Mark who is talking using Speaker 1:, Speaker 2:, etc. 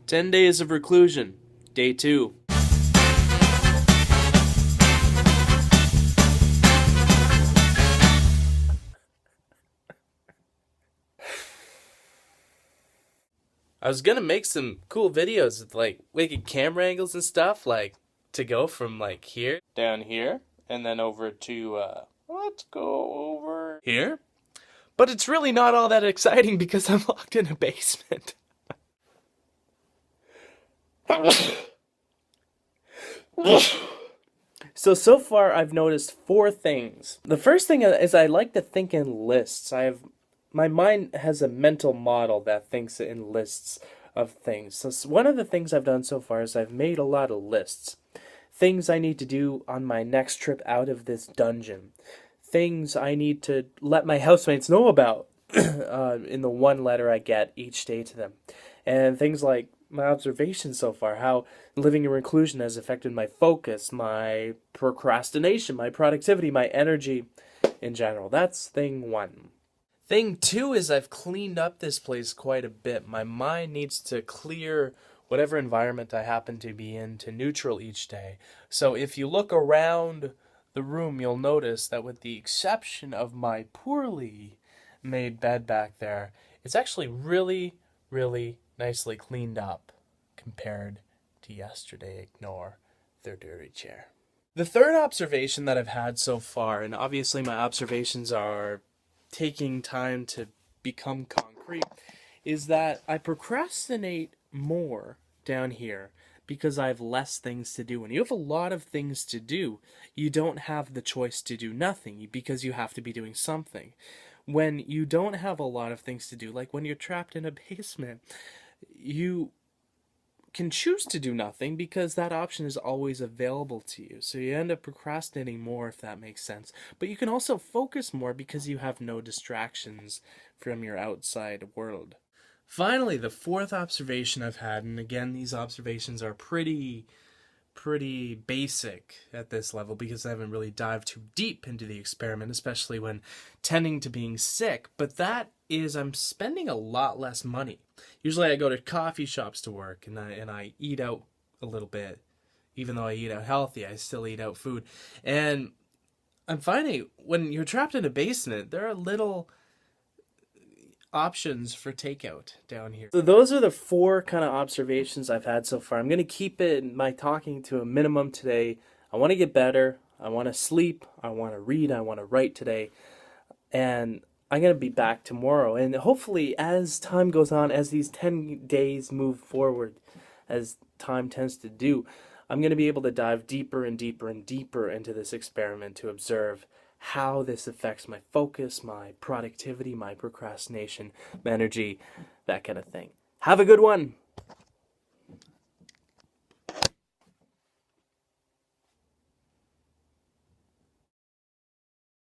Speaker 1: 10 Days of Reclusion, Day 2. I was gonna make some cool videos with like wicked camera angles and stuff, like to go from like here, down here, and then over to, let's go over here. But it's really not all that exciting because I'm locked in a basement. So far I've noticed four things. The first thing is I like to think in lists. My mind has a mental model that thinks in lists of things. So one of the things I've done so far is I've made a lot of lists. Things I need to do on my next trip out of this dungeon. Things I need to let my housemates know about in the one letter I get each day to them. And things like my observations so far, how living in reclusion has affected my focus, my procrastination, my productivity, my energy in general. That's thing one. Thing two is I've cleaned up this place quite a bit. My mind needs to clear whatever environment I happen to be in to neutral each day. So if you look around the room, you'll notice that with the exception of my poorly made bed back there, it's actually really, really nicely cleaned up compared to yesterday. Ignore their dirty chair. The third observation that I've had so far, and obviously my observations are taking time to become concrete, is that I procrastinate more down here because I have less things to do. When you have a lot of things to do, you don't have the choice to do nothing because you have to be doing something. When you don't have a lot of things to do, like when you're trapped in a basement, you can choose to do nothing because that option is always available to you. So you end up procrastinating more, if that makes sense. But you can also focus more because you have no distractions from your outside world. Finally, the fourth observation I've had, and again, these observations are pretty basic at this level because I haven't really dived too deep into the experiment, especially when tending to being sick, but that is I'm spending a lot less money. Usually I go to coffee shops to work and I eat out a little bit. Even though I eat out healthy, I still eat out food. And I'm finding when you're trapped in a basement, there are little options for takeout down here. So those are the four kind of observations I've had so far. I'm going to keep my talking to a minimum today. I want to get better. I want to sleep. I want to read. I want to write today. And I'm going to be back tomorrow. And hopefully as time goes on, as these 10 days move forward, as time tends to do, I'm going to be able to dive deeper and deeper and deeper into this experiment to observe how this affects my focus, my productivity, my procrastination, my energy, that kind of thing. Have a good one.